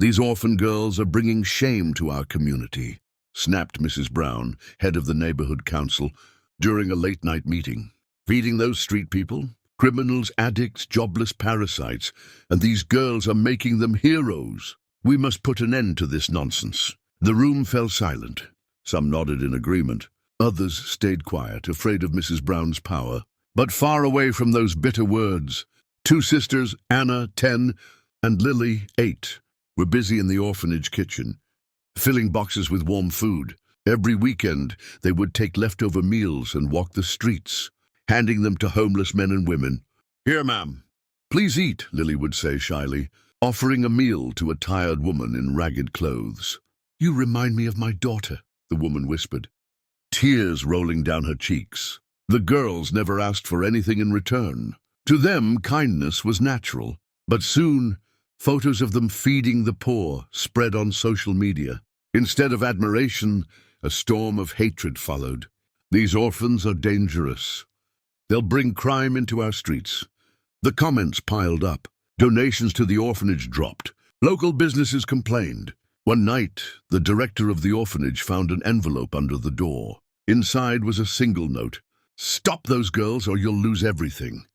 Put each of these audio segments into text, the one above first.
These orphan girls are bringing shame to our community," snapped Mrs. Brown, head of the neighborhood council, during a late-night meeting. "Feeding those street people? Criminals, addicts, jobless parasites, and these girls are making them heroes. We must put an end to this nonsense." The room fell silent. Some nodded in agreement. Others stayed quiet, afraid of Mrs. Brown's power. But far away from those bitter words, two sisters, Anna, 10, and Lily, 8, were busy in the orphanage kitchen, filling boxes with warm food. Every weekend, they would take leftover meals and walk the streets, handing them to homeless men and women. "Here, ma'am. Please eat," Lily would say shyly, offering a meal to a tired woman in ragged clothes. "You remind me of my daughter," the woman whispered, tears rolling down her cheeks. The girls never asked for anything in return. To them, kindness was natural. But soon, photos of them feeding the poor spread on social media. Instead of admiration, a storm of hatred followed. "These orphans are dangerous. They'll bring crime into our streets." The comments piled up. Donations to the orphanage dropped. Local businesses complained. One night, the director of the orphanage found an envelope under the door. Inside was a single note: "Stop those girls or you'll lose everything."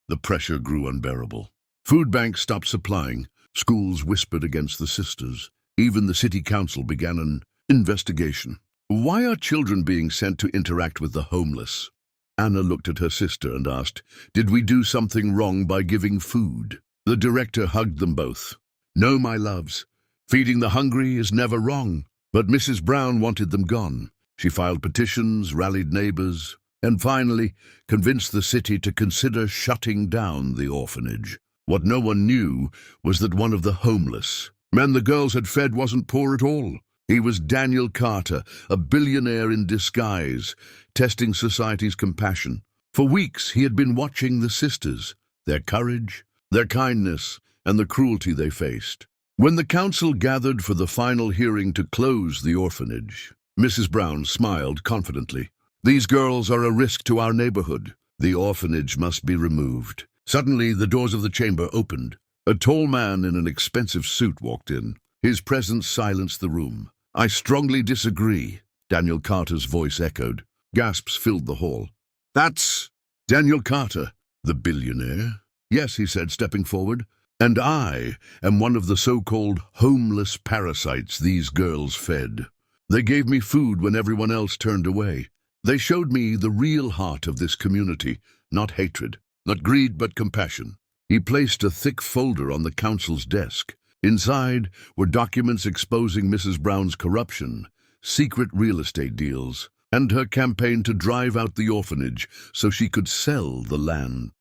The pressure grew unbearable. Food banks stopped supplying. Schools whispered against the sisters. Even the city council began an investigation. "Why are children being sent to interact with the homeless?" Anna looked at her sister and asked, "Did we do something wrong by giving food?" The director hugged them both. "No, my loves. Feeding the hungry is never wrong." But Mrs. Brown wanted them gone. She filed petitions, rallied neighbors, and finally convinced the city to consider shutting down the orphanage. What no one knew was that one of the homeless men the girls had fed wasn't poor at all. He was Daniel Carter, a billionaire in disguise, testing society's compassion. For weeks he had been watching the sisters, their courage, their kindness, and the cruelty they faced. When the council gathered for the final hearing to close the orphanage, Mrs. Brown smiled confidently. "These girls are a risk to our neighborhood. The orphanage must be removed." Suddenly, the doors of the chamber opened. A tall man in an expensive suit walked in. His presence silenced the room. "I strongly disagree," Daniel Carter's voice echoed. Gasps filled the hall. "That's Daniel Carter, the billionaire?" "Yes," he said, stepping forward. "And I am one of the so-called homeless parasites these girls fed. They gave me food when everyone else turned away. They showed me the real heart of this community, not hatred, not greed, but compassion." He placed a thick folder on the council's desk. Inside were documents exposing Mrs. Brown's corruption, secret real estate deals, and her campaign to drive out the orphanage so she could sell the land.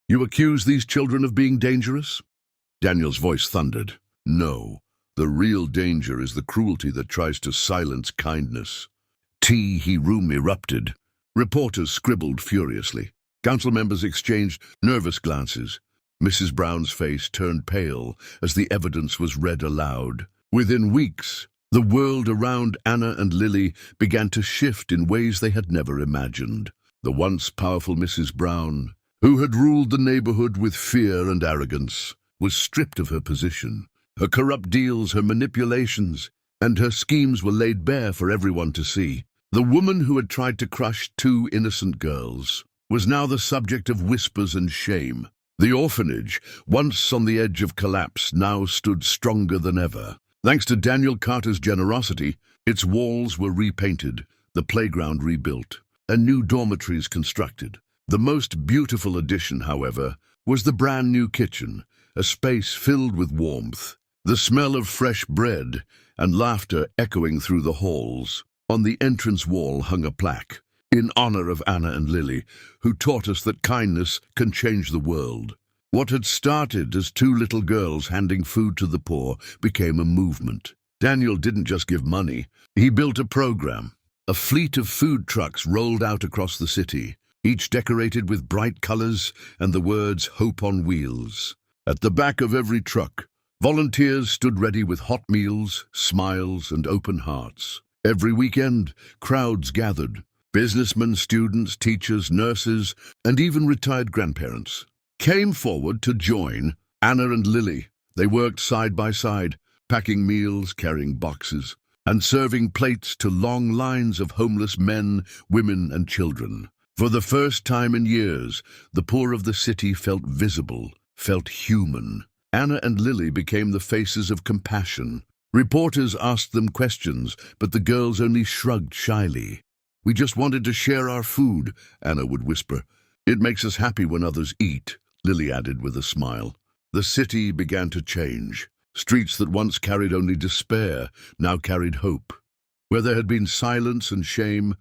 "You accuse these children of being dangerous?" Daniel's voice thundered. "No, the real danger is the cruelty that tries to silence kindness." Tea room erupted. Reporters scribbled furiously. Council members exchanged nervous glances. Mrs. Brown's face turned pale as the evidence was read aloud. Within weeks, the world around Anna and Lily began to shift in ways they had never imagined. The once powerful Mrs. Brown, who had ruled the neighborhood with fear and arrogance, was stripped of her position. Her corrupt deals, her manipulations, and her schemes were laid bare for everyone to see. The woman who had tried to crush two innocent girls was now the subject of whispers and shame. The orphanage, once on the edge of collapse, now stood stronger than ever. Thanks to Daniel Carter's generosity, its walls were repainted, the playground rebuilt, and new dormitories constructed. The most beautiful addition, however, was the brand new kitchen, a space filled with warmth, the smell of fresh bread, and laughter echoing through the halls. On the entrance wall hung a plaque, in honor of Anna and Lily, who taught us that kindness can change the world. What had started as two little girls handing food to the poor became a movement. Daniel didn't just give money, he built a program. A fleet of food trucks rolled out across the city, each decorated with bright colors and the words "Hope on Wheels." At the back of every truck, volunteers stood ready with hot meals, smiles, and open hearts. Every weekend, crowds gathered. Businessmen, students, teachers, nurses, and even retired grandparents came forward to join Anna and Lily. They worked side by side, packing meals, carrying boxes, and serving plates to long lines of homeless men, women, and children. For the first time in years, the poor of the city felt visible, felt human. Anna and Lily became the faces of compassion. Reporters asked them questions, but the girls only shrugged shyly. "We just wanted to share our food," Anna would whisper. "It makes us happy when others eat," Lily added with a smile. The city began to change. Streets that once carried only despair now carried hope. Where there had been silence and shame,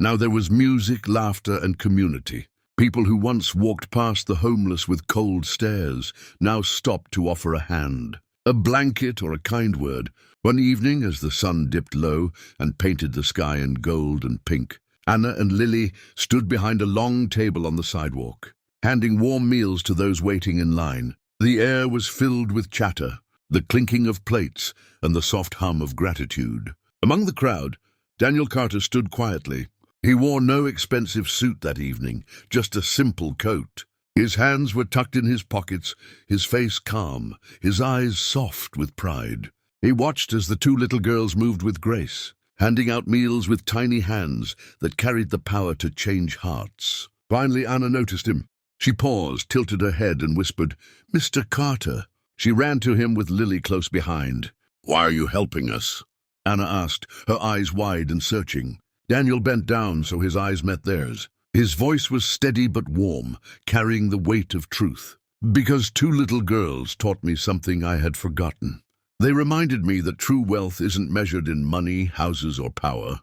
now there was music, laughter, and community. People who once walked past the homeless with cold stares now stopped to offer a hand, a blanket, or a kind word. One evening, as the sun dipped low and painted the sky in gold and pink, Anna and Lily stood behind a long table on the sidewalk, handing warm meals to those waiting in line. The air was filled with chatter, the clinking of plates, and the soft hum of gratitude. Among the crowd, Daniel Carter stood quietly. He wore no expensive suit that evening, just a simple coat. His hands were tucked in his pockets, his face calm, his eyes soft with pride. He watched as the two little girls moved with grace, handing out meals with tiny hands that carried the power to change hearts. Finally, Anna noticed him. She paused, tilted her head, and whispered, "Mr. Carter." She ran to him with Lily close behind. "Why are you helping us?" Anna asked, her eyes wide and searching. Daniel bent down so his eyes met theirs. His voice was steady but warm, carrying the weight of truth. "Because two little girls taught me something I had forgotten. They reminded me that true wealth isn't measured in money, houses, or power.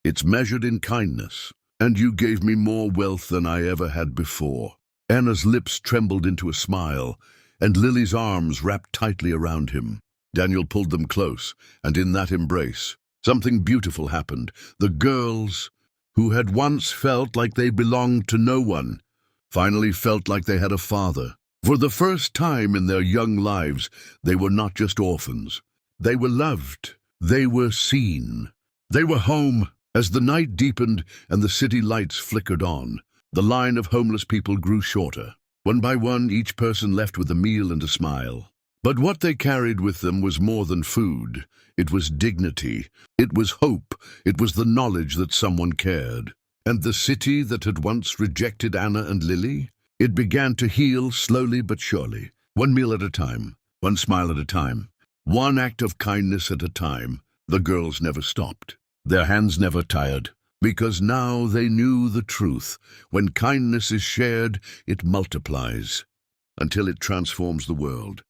It's measured in kindness. And you gave me more wealth than I ever had before." Anna's lips trembled into a smile, and Lily's arms wrapped tightly around him. Daniel pulled them close, and in that embrace, something beautiful happened. The girls, who had once felt like they belonged to no one, finally felt like they had a father. For the first time in their young lives, they were not just orphans. They were loved. They were seen. They were home. As the night deepened and the city lights flickered on, the line of homeless people grew shorter. One by one, each person left with a meal and a smile. But what they carried with them was more than food. It was dignity. It was hope. It was the knowledge that someone cared. And the city that had once rejected Anna and Lily, it began to heal slowly but surely. One meal at a time, one smile at a time, one act of kindness at a time. The girls never stopped. Their hands never tired, because now they knew the truth. When kindness is shared, it multiplies, until it transforms the world.